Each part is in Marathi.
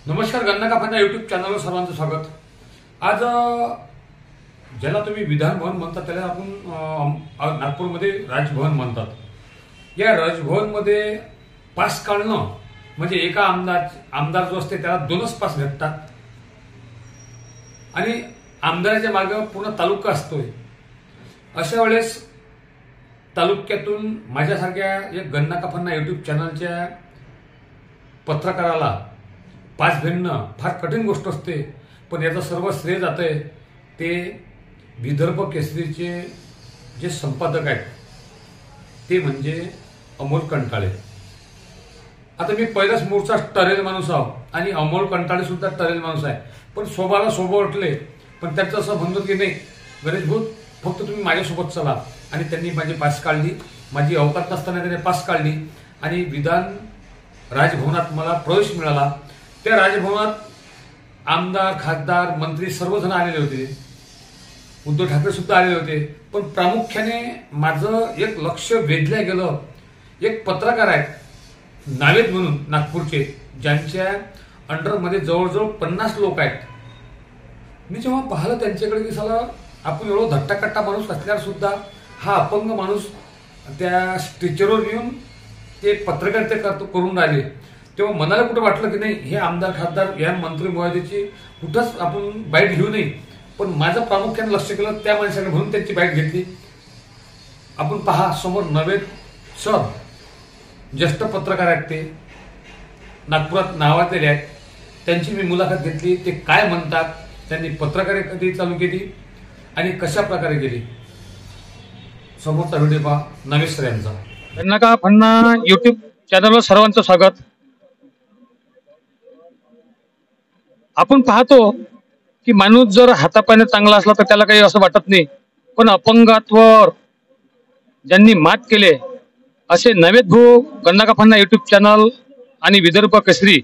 नमस्कार, गन्ना काफांना यूट्यूब चॅनलवर सर्वांचं स्वागत। आज ज्याला तुम्ही विधान भवन म्हणतात त्याला आपण नागपूरमध्ये राजभवन म्हणतात। या राजभवनमध्ये पास काढणं म्हणजे एका आमदार जो असते त्याला 2च पास भेटतात आणि आमदाराच्या मागे पूर्ण तालुका असतोय। अशा वेळेस तालुक्यातून माझ्यासारख्या एक गन्ना काफांना यूट्यूब चॅनलच्या पत्रकाराला पास भेटणं फार कठीण गोष्ट असते। पण याचं सर्व श्रेय जातंय ते विदर्भ केसरीचे जे संपादक आहेत ते म्हणजे अमोल कंटाळे। आता मी पहिलाच मूळचा टरेल माणूस आहो आणि अमोल कंटाळे सुद्धा टरेल माणूस आहे, पण सोबाला सोबा उठले। पण त्यांचं असं म्हणतो की नाही गणेश भाऊ फक्त तुम्ही माझ्यासोबत चला, आणि त्यांनी माझी पास काढली। माझी अवकात नसताना त्यांनी पास काढली आणि विधान राजभवनात मला प्रवेश मिळाला। त्या राजभवनात आमदार, खासदार, मंत्री सर्वजण आलेले होते, उद्धव ठाकरे सुद्धा आलेले होते। पण प्रामुख्याने माझं एक लक्ष वेधलं गेलं। एक पत्रकार आहेत नावेद म्हणून नागपूरचे, ज्यांच्या अंडरमध्ये जवळजवळ 50 लोक आहेत। मी जेव्हा पाहिलं त्यांच्याकडे की साला आपण एवढं धट्टाकट्टा माणूस असल्यावर सुद्धा हा अपंग माणूस त्या स्टेचरवर येऊन ते पत्रकारिता करून राहिले, तेव्हा मनाला कुठं वाटलं की नाही हे आमदार, खासदार या मंत्री महोदयाची कुठंच आपण बाईट घेऊ नये। पण माझं प्रामुख्याने लक्ष केलं त्या माणसाने, म्हणून त्यांची बाईट घेतली। आपण पहा समोर नवेद सर, ज्येष्ठ पत्रकार आहेत, ते नागपुरात नावाजलेले आहेत। त्यांची मी मुलाखत घेतली, ते काय म्हणतात, त्यांनी पत्रकारिता कधी चालू केली आणि कशा प्रकारे केली। समोरचा व्हिडिओ पहा नवेद सर यांचा। गन्ना काफांना यूट्यूब चॅनलवर सर्वांचं स्वागत। आपण पाहतो की माणूस जर हातापायाने चांगला असला तर त्याला काही असं वाटत नाही, पण अपंगत्वावर ज्यांनी मात केले असे नवेद भाऊ गन्ना काफांना यूट्यूब चॅनल आणि विदर्भ केसरी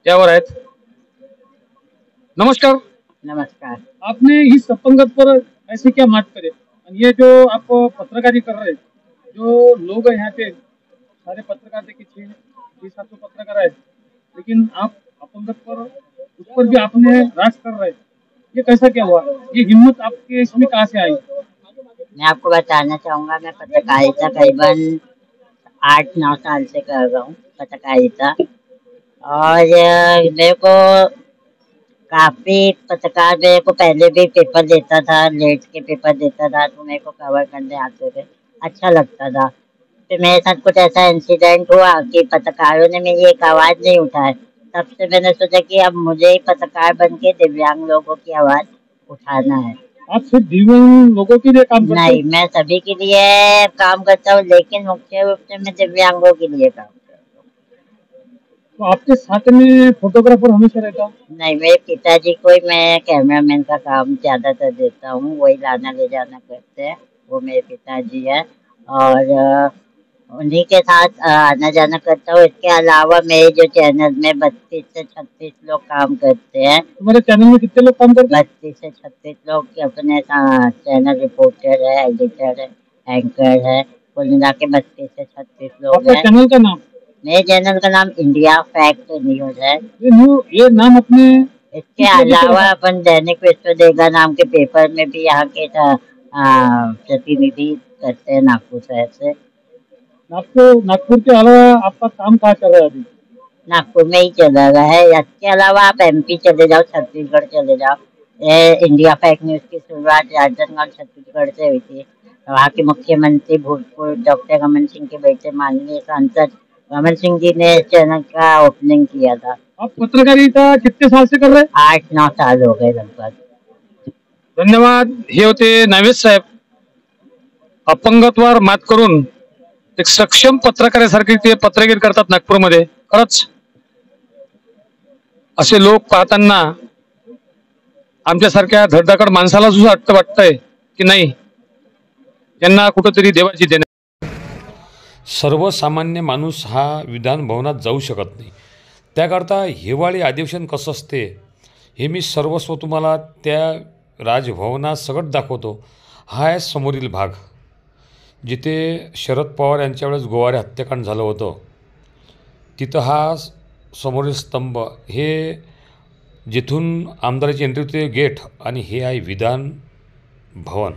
यावर आहेत। नमस्कार। नमस्कार। आपने इस अपंगत पर ऐसे क्या मात करे, और ये जो आप पत्रकारी कर रहे हैं, जो लोग हैं यहाँ पे सारे पत्रकार देखिए 600-700 पत्रकार है, लेकिन आप अपंगत पर उस पर भी आपने राज कर रहे हैं, ये कैसा क्या हुआ, ये हिम्मत आपके इसमें कहाँ से आई? मैं आपको बताना चाहूँगा, मैं पत्रकारिता करीबन 8-9 साल से कर रहा हूँ पत्रकारिता। और मेरे को काफी पत्रकार, मेरे को पहले भी पेपर देता था, लेट के पेपर देता था, तो मेरे को कवर करने आते थे, अच्छा लगता था। फिर मेरे साथ कुछ ऐसा इंसिडेंट हुआ कि पत्रकारों ने मेरी एक आवाज़ नहीं उठाई। तब से मैंने सोचा कि अब मुझे ही पत्रकार बन के दिव्यांग लोगों की आवाज़ उठाना है। आप सिर्फ दिव्यांग लोगों के लिए काम करते हैं? नहीं, मैं सभी के लिए काम करता हूँ, लेकिन मुख्य रूप से मैं दिव्यांगों के लिए काम करता हूँ। तो आपके साथ में फोटोग्राफर हमेशा रहता? नहीं, मेरे पिताजी को ही मैं कैमरामैन का काम ज्यादातर देता हूँ, वही लाना ले जाना करते हैं, वो मेरे पिताजी है। और उन्हीं के साथ आना जाना करता हूँ। इसके अलावा मेरे जो चैनल में 32 से 36 लोग काम करते हैं। तुम्हारे चैनल में कितने लोग काम करते हैं? 32 से 36 लोग अपने चैनल रिपोर्टर है, एडिटर है, एंकर है, कुल मिला के 32 से 36 लोग हैं। चैनल का नाम? मेरे चैनल का नाम इंडिया फैक्ट न्यूज है। ये नाम अपने? इसके अलावा अपन दैनिक विश्वदेगा नाम के पेपर में भी यहाँ के प्रतिनिधि करते हैं, नागपुर शहर से। नागपुर के अलावा आपका काम कहाँ चल रहा है अभी? नागपुर में ही चल रहा है। इसके अलावा आप एमपी चले जाओ, छत्तीसगढ़ चले जाओ। इंडिया फैक्ट न्यूज की शुरुआत राजनांदगांव छत्तीसगढ़ से हुई थी। वहाँ के मुख्यमंत्री भूतपूर्व डॉक्टर रमन सिंह के बेटे माननीय सांसद रमन सिंह जी ने इस चैनल का ओपनिंग किया था। आप पत्रकारिता कितने साल से कर रहे हैं? 8-9 साल हो गए लगभग। धन्यवाद। हे होते नावेद साहेब, अपंगत्वावर मात करून एक सक्षम पत्रकारासारखे ते पत्रकार करतात नागपूरमध्ये। खरंच असे लोक पाहताना आमच्यासारख्या धडधाकड माणसाला सुद्धा वाटतंय की नाही यांना कुठेतरी देवाची देणं। सर्वसामान्य माणूस हा विधान भवनात जाऊ शकत नाही, त्याकरता हिवाळी अधिवेशन कसं असते हे मी सर्वस्व तुम्हाला त्या राजभवनात सगळं दाखवतो। हा आहे समोरील भाग, जिथे शरद पवार यांच्या वेळेस गोवारे हत्याकांड झालं होतं। तिथं हा समोरील स्तंभ हे जिथून आमदाराची एंट्री होते गेट, आणि हे आहे विधान भवन.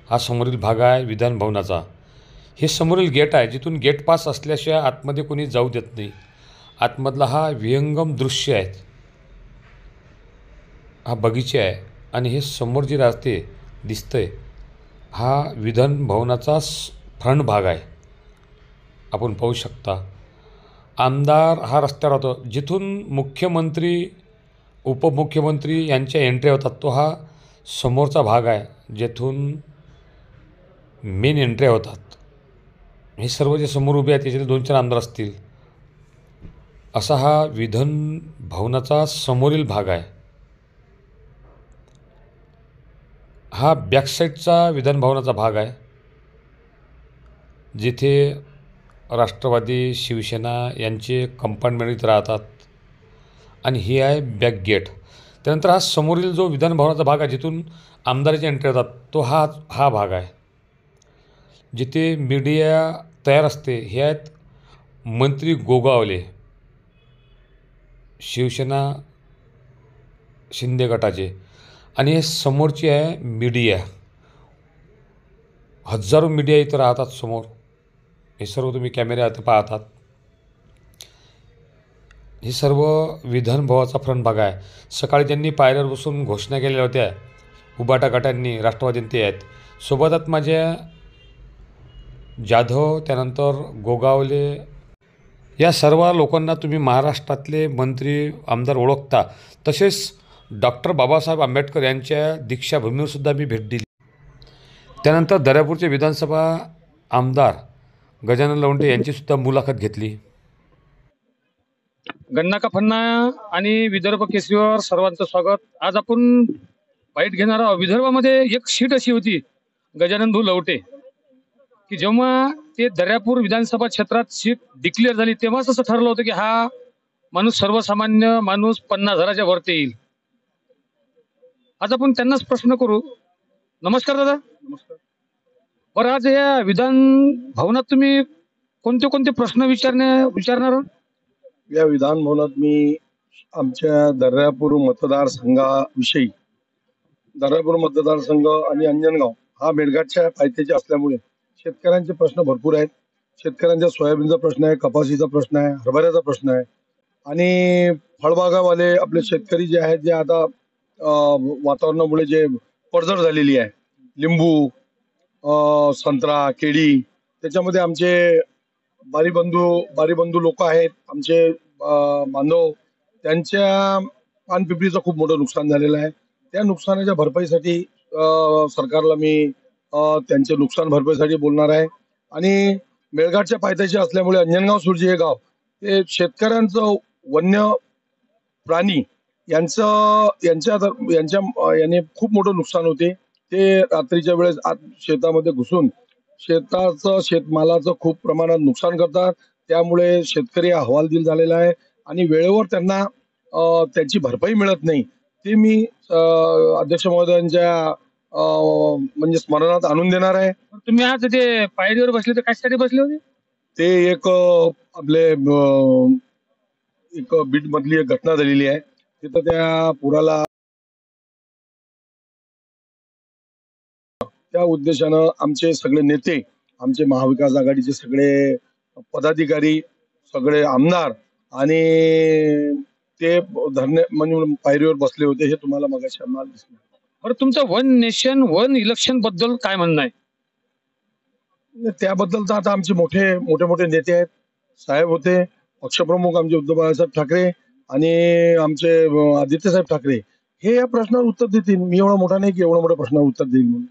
हा समोरील भाग आहे विधान भवनाचा. हे समोरील गेट आहे, जिथून गेट पास असल्याशिवाय आतमध्ये कोणी जाऊ देत नाही. आतमधला हा विहंगम दृश्य आहे, हा बगीचा आहे, आणि हे समोर जे रस्ते दिसतंय हा विधान भवनाचा फ्रंट भाग आहे. आपण पाहू शकता आमदार हा रस्त्यावर राहतो. जिथून मुख्यमंत्री उपमुख्यमंत्री यांच्या एंट्री होतात तो हा समोरचा भाग आहे, जिथून मेन एंट्री होतात. हे सर्व जे समोर उभे आहेत त्याच्यात 2-4 आमदार असतील. असा हा विधान भवनाचा समोरील भाग आहे. हा बॅकसाईडचा विधान भवनाचा भाग आहे, जिथे राष्ट्रवादी शिवसेना यांचे कंपार्टमेंट इथं राहतात, आणि हे आहे बॅक गेट. त्यानंतर हा समोरील जो विधान भवनाचा भाग आहे जिथून आमदाराची एंट्री होतात तो हा भाग आहे, जिथे मीडिया तयार असते. हे आहेत मंत्री गोगावले, शिवसेना शिंदे गटाचे, आणि हे समोरची आहे मीडिया. हजारो मीडिया इथं राहतात समोर. हे सर्व तुम्ही कॅमेऱ्या इथं पाहतात. हे सर्व विधान भवनाचा फ्रंट भाग आहे. सकाळी त्यांनी पायऱ्यावर बसून घोषणा केलेल्या होत्या उबाटा गटांनी, राष्ट्रवादी ते आहेत सोबतात माझ्या जाधव, त्यानंतर गोगावले, या सर्व लोकांना तुम्ही महाराष्ट्रातले मंत्री आमदार ओळखता. तसेच डॉक्टर बाबासाहेब आंबेडकर यांच्या दीक्षाभूमीवरसुद्धा मी भेट दिली. त्यानंतर दर्यापूरचे विधानसभा आमदार गजानन लवंडे यांचीसुद्धा मुलाखत घेतली. गन्ना का फन्ना आणि विदर्भ केसरीवर सर्वांचं स्वागत. आज आपण बाईट घेणार आहोत. विदर्भामध्ये एक सीट अशी होती गजानन भाऊ लवटे, की जेव्हा ते दर्यापूर विधानसभा क्षेत्रात सीट डिक्लेअर झाली तेव्हाच असं ठरलं होतं की हा माणूस सर्वसामान्य माणूस 50,000च्या वरती येईल. आज आपण त्यांनाच प्रश्न करू. नमस्कार दादा. नमस्कार. बरं, आज या विधान भवनात तुम्ही कोणते कोणते प्रश्न विचारणार आहोत? या विधान भवनात मी आमच्या दर्यापूर मतदारसंघाविषयी, दर्यापूर मतदारसंघ आणि अंजनगाव हा मेळघाटच्या पायथ्याचे असल्यामुळे शेतकऱ्यांचे प्रश्न भरपूर आहेत. शेतकऱ्यांच्या सोयाबीनचा प्रश्न आहे, कपाशीचा प्रश्न आहे, हरभऱ्याचा प्रश्न आहे, आणि फळबागावाले आपले शेतकरी जे आहेत, जे आता वातावरणामुळे जे पडझड झालेली आहे, लिंबू, संत्रा, केळी, त्याच्यामध्ये आमचे बारीबंधू लोक आहेत, आमचे बांधव, त्यांच्या पानपिपरीचं खूप मोठं नुकसान झालेलं आहे. त्या नुकसानाच्या भरपाईसाठी सरकारला मी त्यांचे नुकसान भरपाईसाठी बोलणार आहे. आणि मेळघाटच्या पायथ्याशी असल्यामुळे अंजनगाव सुरजी हे गाव हे शेतकऱ्यांचं वन्य प्राणी याने खूप मोठं नुकसान होते. ते रात्रीच्या वेळेस आत शेतामध्ये घुसून शेतमालाचं खूप प्रमाणात नुकसान करतात. त्यामुळे शेतकरी हवालदिल झालेला आहे आणि वेळेवर त्यांना त्याची भरपाई मिळत नाही. ते मी अध्यक्ष महोदयांच्या म्हणजे स्मरणात आणून देणार आहे. तुम्ही आज ते पायरीवर बसले तर कशासाठी बसले होते? ते एक आपले एक बीड मधली एक घटना झालेली आहे. तिथं त्या पुराला त्या उद्देशानं आमचे सगळे नेते, आमचे महाविकास आघाडीचे सगळे पदाधिकारी, सगळे आमदार आणि ते धरणे म्हणजे पायरीवर बसले होते. हे तुम्हाला मगाशी आम्हाला दिसलं. बरं, तुमचं वन नेशन वन इलेक्शन बद्दल काय म्हणणं आहे? त्याबद्दल तर आता आमचे मोठे नेते आहेत, साहेब होते, पक्षप्रमुख आमचे उद्धव बाळासाहेब ठाकरे आणि आमचे आदित्यसाहेब ठाकरे, हे या प्रश्नावर उत्तर देतील. मी एवढा मोठा नाही की एवढा मोठ्या प्रश्नावर उत्तर देईल म्हणून.